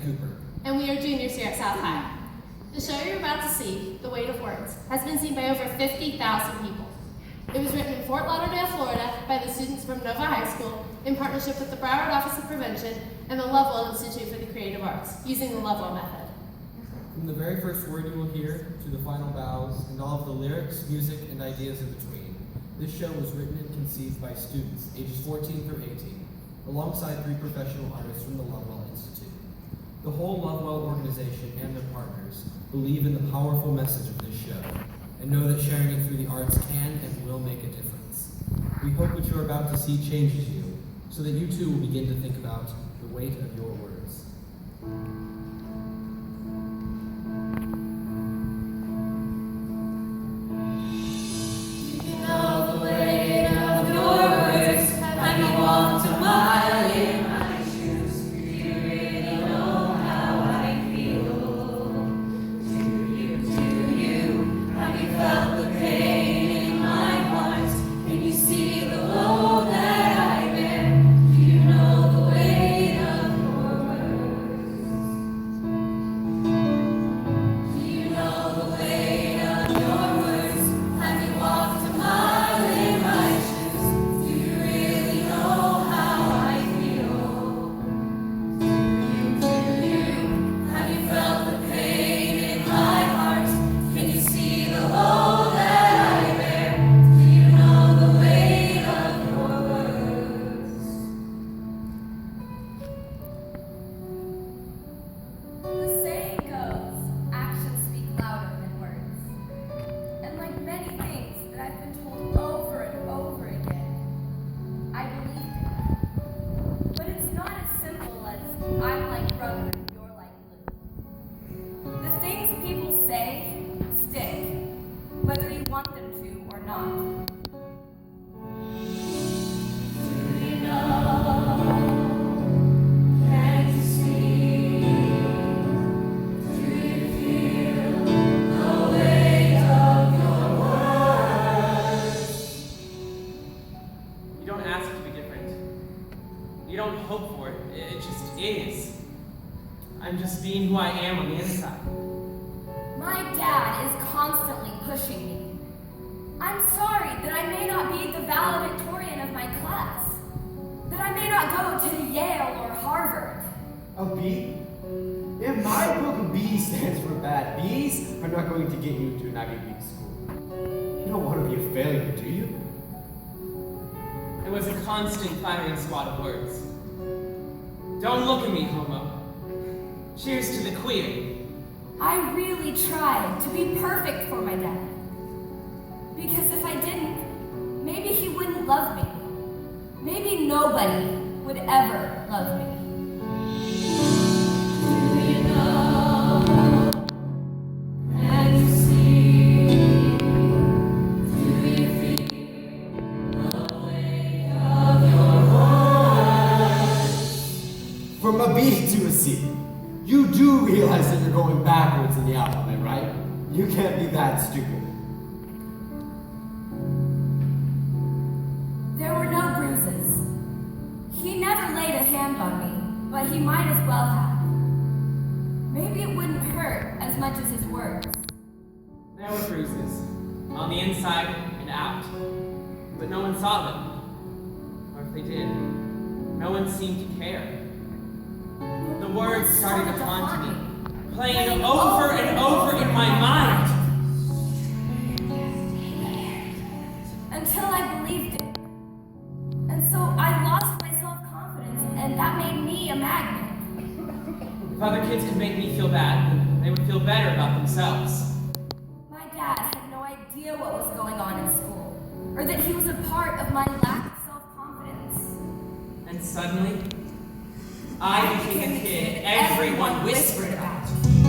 Cooper. And we are juniors here at South High. The show you're about to see, The Weight of Words, has been seen by over 50,000 people. It was written in Fort Lauderdale, Florida by the students from Nova High School in partnership with the Broward Office of Prevention and the Lovewell Institute for the Creative Arts, using the Lovewell method. From the very first word you will hear to the final bows and all of the lyrics, music, and ideas in between, this show was written and conceived by students ages 14 through 18, alongside 3 professional artists from the Lovewell Institute. The whole Lovewell organization and their partners believe in the powerful message of this show and know that sharing it through the arts can and will make a difference. We hope what you're about to see changes you so that you too will begin to think about the weight of your words. I'm just being who I am on the inside. My dad is constantly pushing me. I'm sorry that I may not be the valedictorian of my class. That I may not go to Yale or Harvard. A B? In my book, B stands for bad. B's are not going to get you to an Ivy League school. You don't want to be a failure, do you? It was a constant firing squad of words. Don't look at me, homo. Cheers to the queer. I really tried to be perfect for my dad. Because if I didn't, maybe he wouldn't love me. Maybe nobody would ever love me. Do you know? And you see? Do you feel the weight of your words? From a B to a C. You do realize that you're going backwards in the alphabet, right? You can't be that stupid. There were no bruises. He never laid a hand on me, but he might as well have. Maybe it wouldn't hurt as much as his words. There were bruises, on the inside and out, but no one saw them. Or if they did, no one seemed to care. The words started to haunt me, playing over and over in my mind. Until I believed it. And so I lost my self-confidence, and that made me a magnet. If other kids could make me feel bad, then they would feel better about themselves. My dad had no idea what was going on in school, or that he was a part of my lack of self-confidence. And suddenly, I became the kid everyone whispered about. Do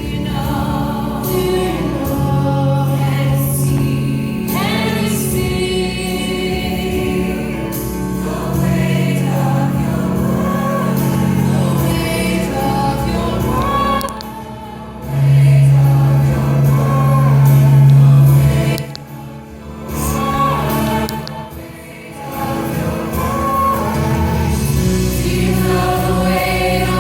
you know? Do you know? Can you see? Can you see the weight of your words? The weight of your words. The weight of your words. The weight of your words. The weight of your words. Do you know the weight of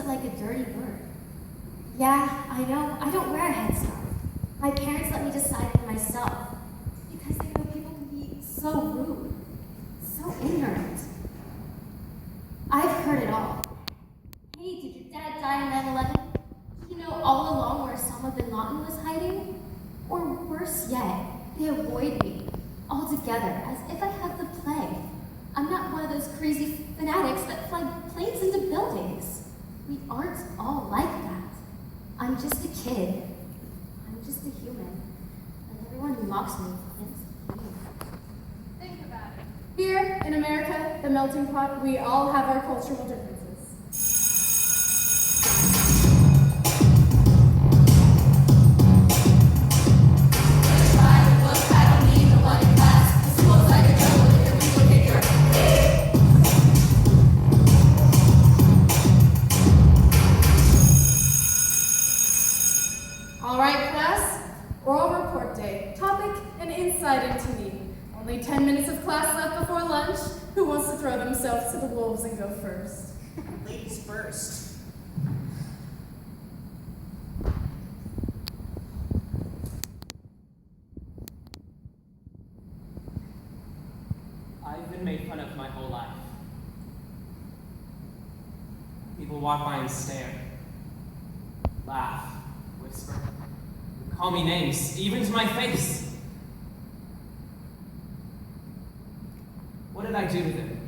it like a dirty word. Yeah, I know. I don't wear a headscarf. My parents let me decide for myself because they know people can be so rude, so ignorant. I've heard it all. Hey, did your dad die on 9/11? Did you know all along where Osama bin Laden was hiding? Or worse yet, they avoid me altogether as if I have the plague. I'm not one of those crazy fanatics that fly planes into buildings. We aren't all like that. I'm just a kid. I'm just a human. And everyone mocks me for it. Think about it. Here in America, the melting pot, we all have our cultural differences. All right, class. Oral report day. Topic, an insight into me. Only 10 minutes of class left before lunch. Who wants to throw themselves to the wolves and go first? Ladies first. I've been made fun of my whole life. People walk by and stare, laugh, whisper, call me names, even to my face. What did I do to them?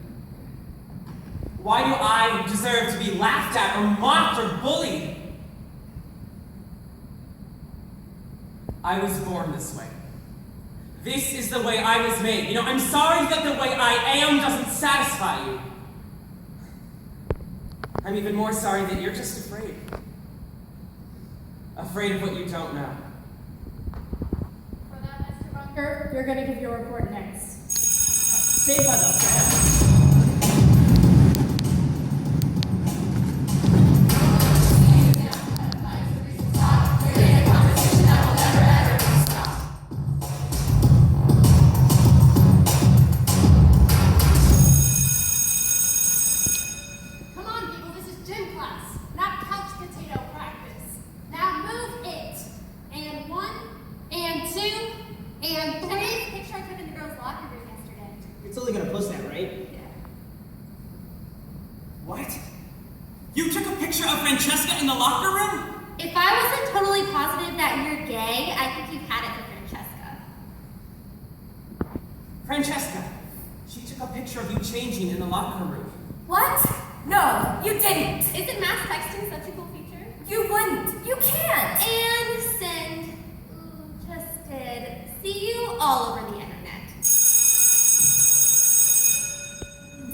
Why do I deserve to be laughed at or mocked or bullied? I was born this way. This is the way I was made. You know, I'm sorry that the way I am doesn't satisfy you. I'm even more sorry that you're just afraid. Afraid of what you don't know. For that, Mr. Bunker, you're going to give your report next. Say what else? Come on, people, this is gym class, not couch potato practice. Now move it. And 1, and 2, and 3. Today's picture I took in the girls' locker room yesterday. You're totally gonna post that, right? Yeah. What? You took a picture of Francesca in the locker room? If I wasn't totally positive that you're gay, I think you've had it for Francesca. Francesca, she took a picture of you changing in the locker room. What? No, you didn't. Isn't mass texting such a cool feature? You wouldn't. You can't. And send. Ooh, just did. See you all over the internet.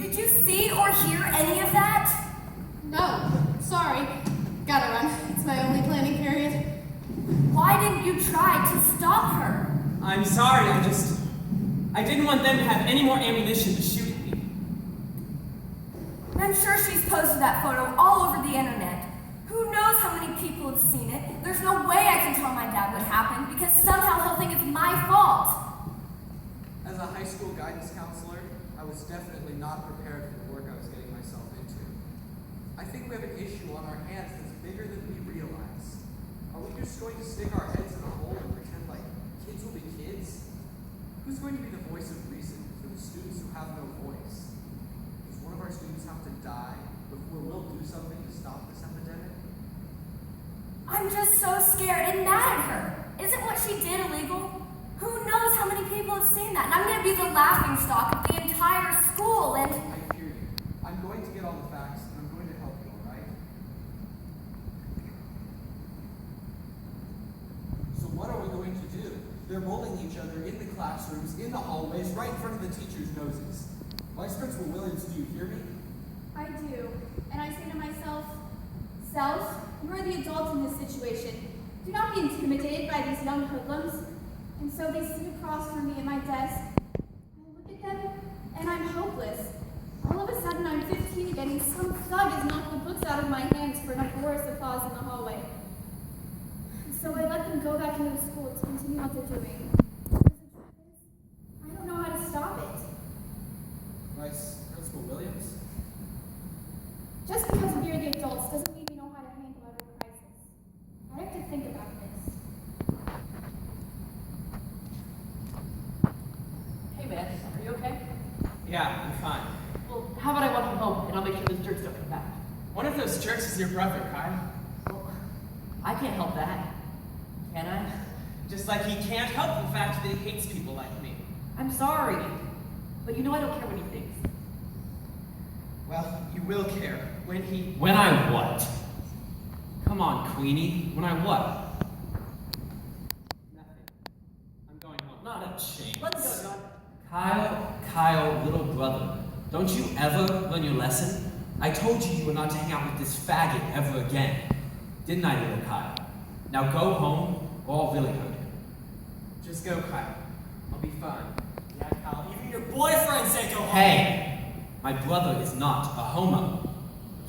Did you see or hear any of that? No, sorry. Gotta run. It's my only planning period. Why didn't you try to stop her? I'm sorry, I didn't want them to have any more ammunition to shoot at me. I'm sure she's posted that photo all over the internet. Who knows how many people have seen it? There's no way I can tell my dad what happened because somehow he'll think it's my fault. As a high school guidance counselor, I was definitely not prepared for the work I was getting myself into. I think we have an issue on our hands that's bigger than we realize. Are we just going to stick our heads in a hole and pretend like kids will be kids? Who's going to be the voice of reason for the students who have no voice? Does one of our students have to die before we'll do something to stop this epidemic? I'm just so scared and mad at her. Isn't what she did illegal? Who knows how many people have seen that? And I'm going to be the laughing stock of the entire school and... I hear you. I'm going to get all the facts and I'm going to help you, alright? So what are we going to do? They're bullying each other in the classrooms, in the hallways, right in front of the teachers' noses. Vice Principal Williams, do you hear me? I do. And I say to myself, Self, you are the adult in this situation. Do not be intimidated by these young hoodlums. And so they sit across from me at my desk. I look at them, and I'm hopeless. All of a sudden, I'm 15 again, and some thug has knocked the books out of my hands for an uproarious applause in the hallway. So I let them go back into the school to continue what they're doing. Because the truth is, I don't know how to stop it. Vice Principal Williams? Just because we're the adults doesn't mean we Yeah, I'm fine. Well, how about I walk him home and I'll make sure those jerks don't come back? One of those jerks is your brother, Kyle. Well, I can't help that. Can I? Just like he can't help the fact that he hates people like me. I'm sorry. But you know I don't care what he thinks. Well, you will care when he... When I what? Come on, Queenie. When I what? Nothing. I'm going home. Not a chance. Let's go, John. Kyle, little brother. Don't you ever learn your lesson? I told you were not to hang out with this faggot ever again. Didn't I, little Kyle? Now go home, or I'll really hurt you. Just go, Kyle. I'll be fine. Yeah, Kyle, even your boyfriend said go home. Hey! My brother is not a homo.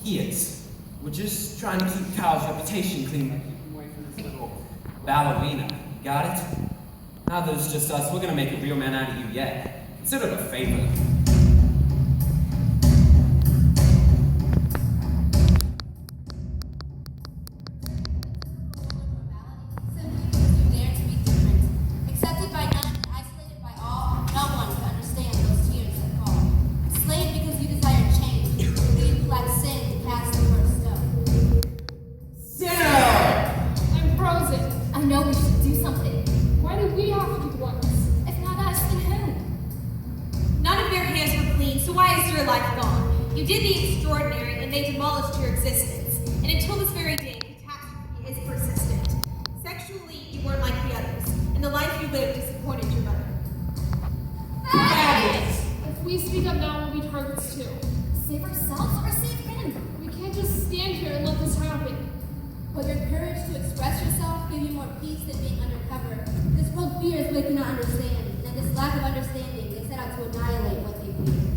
He is. We're just trying to keep Kyle's reputation clean by keeping him away from this little ballerina. Got it? Now there's just us. We're gonna make a real man out of you yet. Consider it a favor. You did the extraordinary, and they demolished your existence. And until this very day, catastrophe is persistent. Sexually, you weren't like the others, and the life you lived disappointed your mother. If we speak up now, we'll be targets too. Save ourselves or save him? We can't just stand here and let this happen. Will your courage to express yourself give you more peace than being undercover? This world fears what they cannot understand, and this lack of understanding, they set out to annihilate what they fear.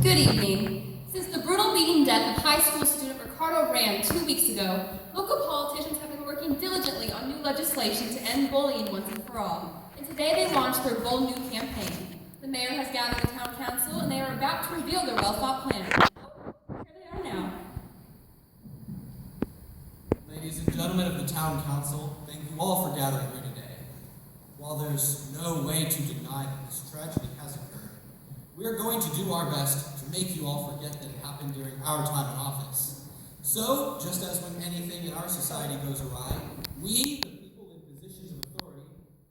Good evening. Since the brutal beating death of high school student Ricardo Rand 2 weeks ago, local politicians have been working diligently on new legislation to end bullying once and for all. And today they launched their bold new campaign. The mayor has gathered the town council and they are about to reveal their well-thought plan. Oh, here they are now. Ladies and gentlemen of the town council, thank you all for gathering here today. While there's no way to deny that this tragedy has occurred, we are going to do our best to make you all forget that it happened during our time in office. So, just as when anything in our society goes awry, we, the people in positions of authority,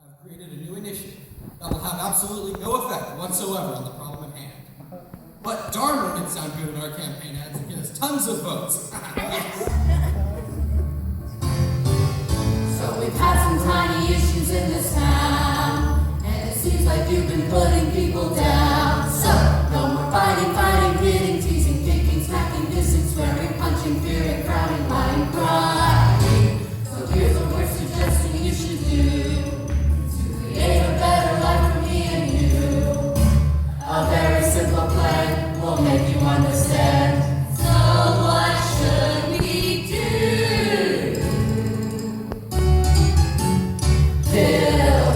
have created a new initiative that will have absolutely no effect whatsoever on the problem at hand. But darn would it sound good in our campaign ads and get us tons of votes. So we've had some tiny issues in this town, and it seems like you've been putting people down. So no more fighting, hitting, teasing, kicking, smacking, dissing, swearing, punching, fearing, frowning, lying, crying. So here's what we're suggesting you should do to create a better life for me and you. A very simple plan will make you understand. So what should we do? Build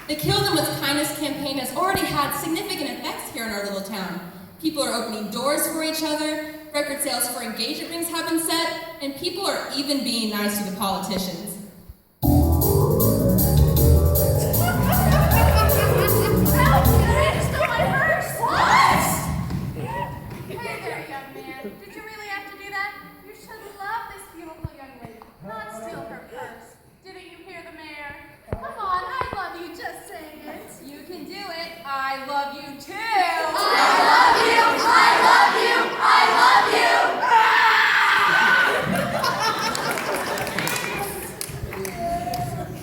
The Kill Them With Kindness campaign has already had significant effects here in our little town. People are opening doors for each other, record sales for engagement rings have been set, and people are even being nice to the politicians. Hey there, young man. Did you really have to do that? You should love this beautiful young lady. Not steal her purse. Didn't you hear the mayor? Come on, I love you. Just saying it. You can do it. I love you too. I love you. I love you. I love you.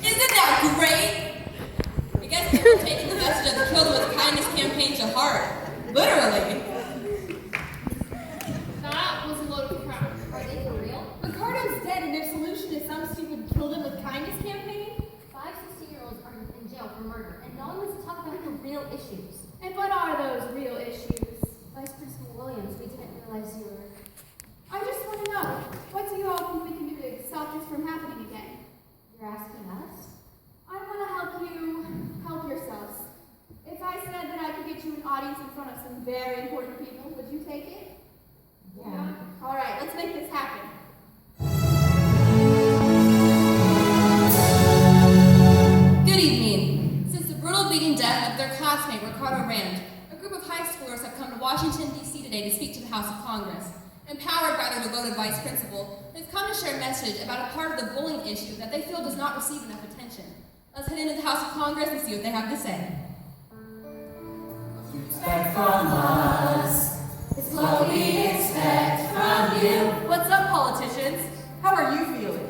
Isn't that great? I guess people are taking the message of the Kill Them With Kindness campaign to heart. Literally. That was a load of crap. Are they for real? Ricardo's dead, and their solution is some stupid kill them with kindness campaign? 5 16-year-olds are in jail for murder, and no one wants to talk about the real issues. And what are those real issues? Vice Principal Williams, we didn't realize you were... I just want to know, what do you all think we can do to stop this from happening again? You're asking us? I want to help you help yourselves. If I said that I could get you an audience in front of some very important people, would you take it? Yeah. All right, let's make this happen. Good evening. Since the brutal beating death of their classmate, Ricardo Rand, a group of high schoolers have come to Washington, D.C. today to speak to the House of Congress. Empowered by their devoted vice principal, they've come to share a message about a part of the bullying issue that they feel does not receive enough attention. Let's head into the House of Congress and see what they have to say. Expect from us is what we expect from you. What's up, politicians? How are you feeling?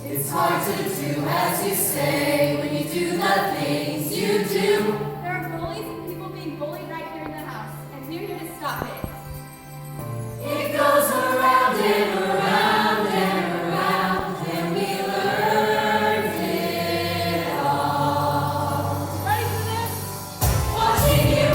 It's hard to do as you say when you do the things you do. There are bullies and people being bullied right here in the house, and we're here to stop it. It goes around and around and around, and we learned it all. Ready for this? Watching you.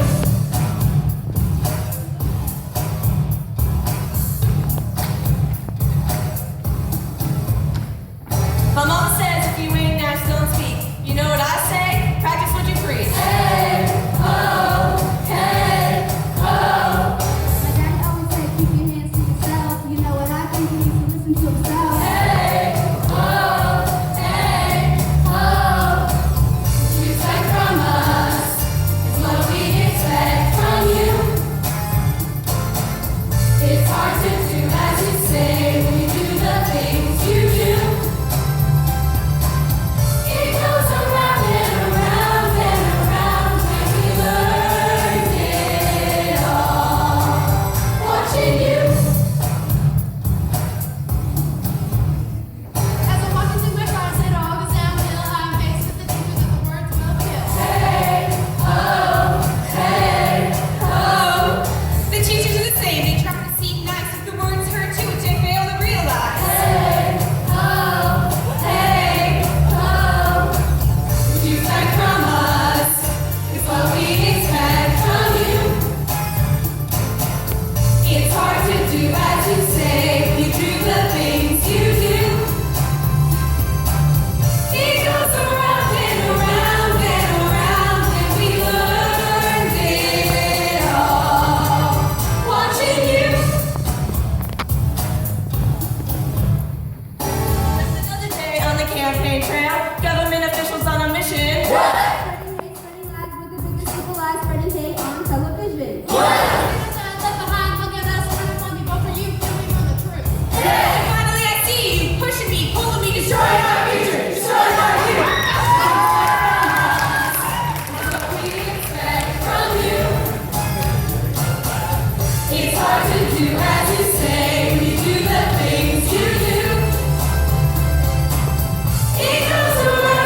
My mama says if you ain't now, still speak. You know what I say? Practice what you preach. Hey, ho, hey, ho. My dad always said, keep your hands to yourself. You know what I think he needs to listen to himself. Hey, ho, hey, ho. What you expect from us is what we expect from you. It's hard to do as you say when you do the things you do. It goes around and around and around, and we learned it all. Watching you. As I'm walking through my closet, it all goes downhill. I'm faced with the danger that the words will kill. Hey, ho, hey, ho. The teachers are the same. They try to seem nice, but the words hurt you, which they fail to realize. Hey, ho, hey, ho. What you expect from us is what we expect from you. It's hard to do as you say when you do the things you do. It goes around and around and around, and we learned it all. Watching you. Just another day on the campaign trail. Government officials on a mission. Spreading hate, spreading lies, look at bigger simple lies, spreading hate on television. Left behind, look at us, we're the people for you, filming on the truth. Finally, I see you pushing me, pulling me, destroying my future, destroying my future. What we expect from you. It's hard to do as you say when you do the things you do. It goes around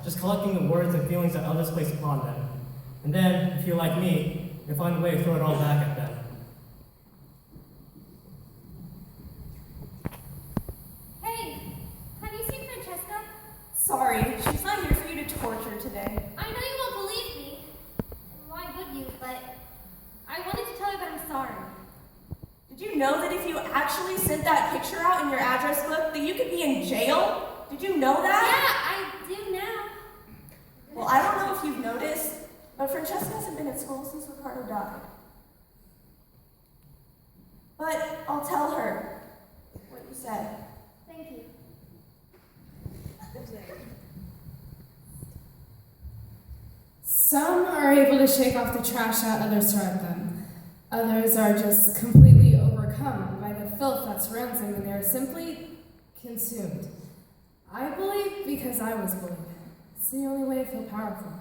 just collecting the words and feelings that others place upon them. And then, if you're like me, you'll find a way to throw it all back at them. Hey, have you seen Francesca? Sorry, she's not here for you to torture today. I know you won't believe me. And why would you? But I wanted to tell you that I'm sorry. Did you know that if you actually sent that picture out in your address book, that you could be in jail? Did you know that? Yeah, I do now. Well, I don't know if you've noticed, but Francesca hasn't been at school since Ricardo died. But I'll tell her what you said. Thank you. Some are able to shake off the trash out others throw at them. Others are just completely overcome by the filth that surrounds them and they are simply consumed. I believe because I was bullied. It's the only way to feel powerful.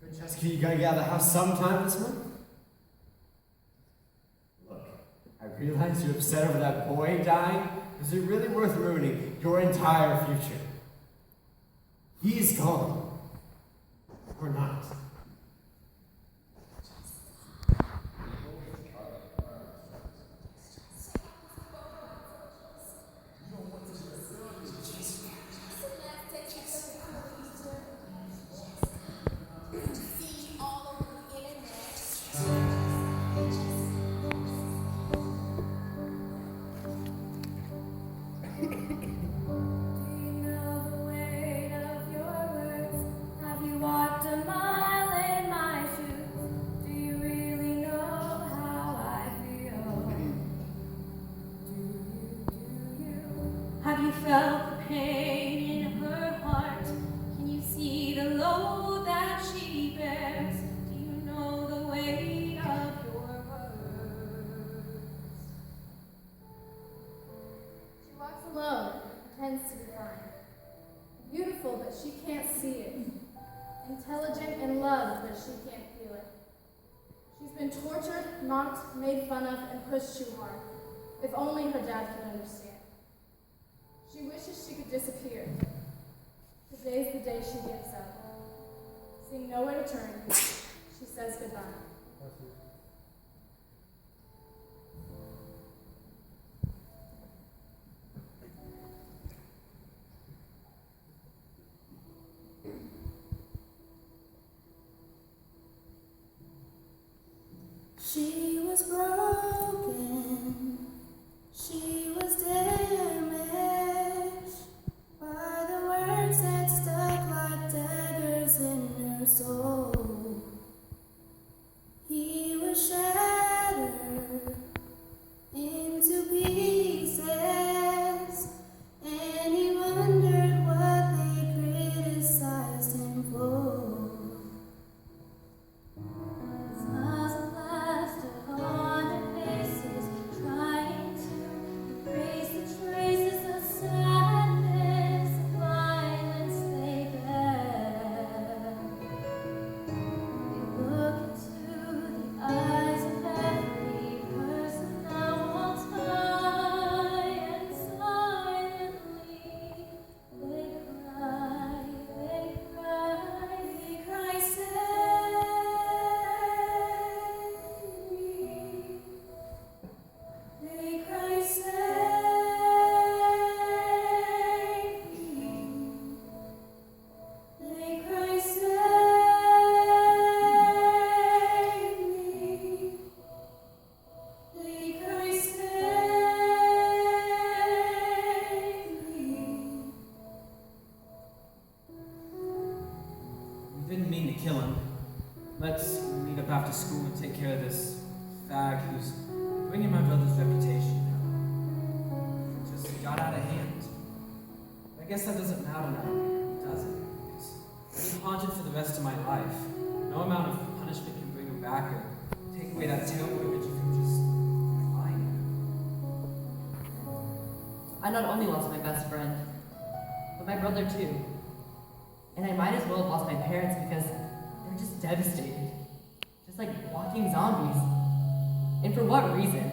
Francesca, you gotta get out of the house sometime this month? Look, I realize you're upset over that boy dying. Is it really worth ruining your entire future? He's gone. Or not. Have you felt the pain in her heart? Can you see the load that she bears? Do you know the weight of your words? She walks alone and pretends to be fine. Beautiful, but she can't see it. Intelligent and loved, but she can't feel it. She's been tortured, mocked, made fun of, and pushed too hard. If only her dad could understand. She wishes she could disappear. Today's the day she gives up. Seeing nowhere to turn, she says goodbye. She was broken, she was damaged by the words that stuck like daggers in her soul. He was shattered into pieces, and he wondered what they criticized him for. Smiles and laughter on their faces, trying to erase the traces of sadness and violence they bear. They look into the eyes of every person that walks by, and silently they cry, they cry, they cry, save me. They cry, save me. They cry, save me. They cry, save me. We didn't mean to kill him. Let's meet up after school and take care of this fag who's bringing my brother's reputation down. It just got out of hand. I guess that doesn't matter now, does it? Because I'll be haunted for the rest of my life. No amount of punishment can bring him back or take away that terrible image of him just lying I not only lost my best friend, but my brother too. And I might as well have lost my parents because they're just devastated. Just like walking zombies. And for what reason?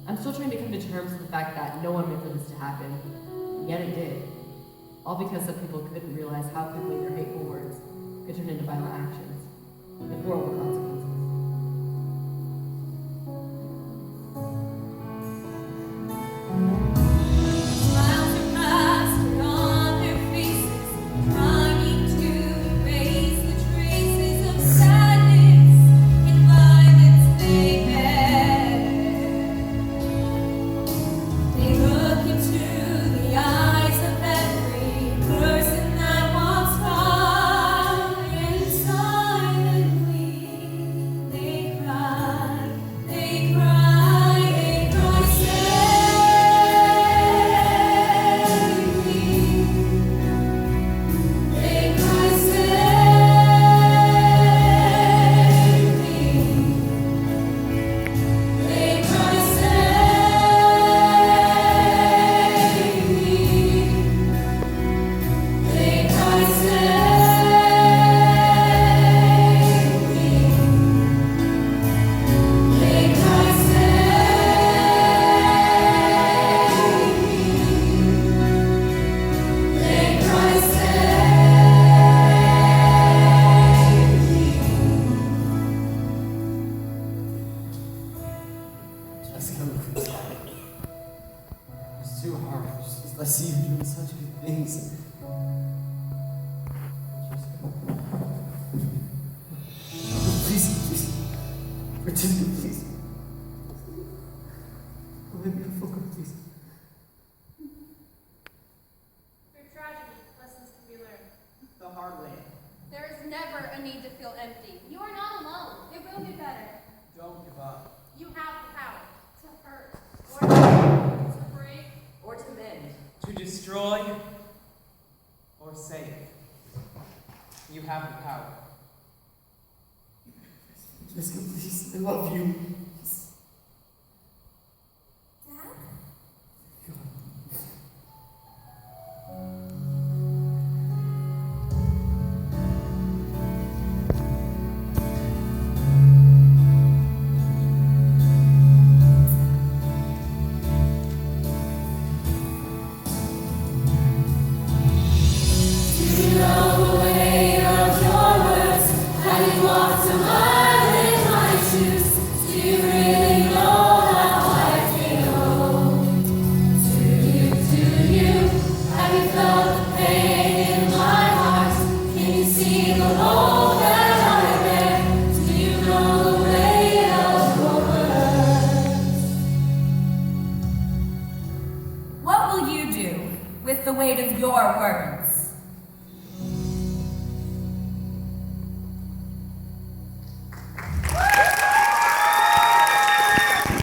I'm still trying to come to terms with the fact that no one meant for this to happen, and yet it did. All because some people couldn't realize how quickly their hateful words could turn into violent actions, with horrible consequences. Smiles are plastered on their faces, trying to erase the traces of sadness and violence they bear. They look into the eyes of every person that walks by, and silently they cry, they cry, they cry, save me. They cry, save me. They cry, save me. They cry, save me. They cry, Jessica, it's too hard. I see you doing such good things. Please, Virginia, please. Let me go, please. Through tragedy, lessons can be learned. The hard way. There is never a need to feel empty. You are not alone. It will be better. Don't give up. You have the power to hurt, or to break, Or to mend. To destroy or save. You have the power. Jessica, please. I love you.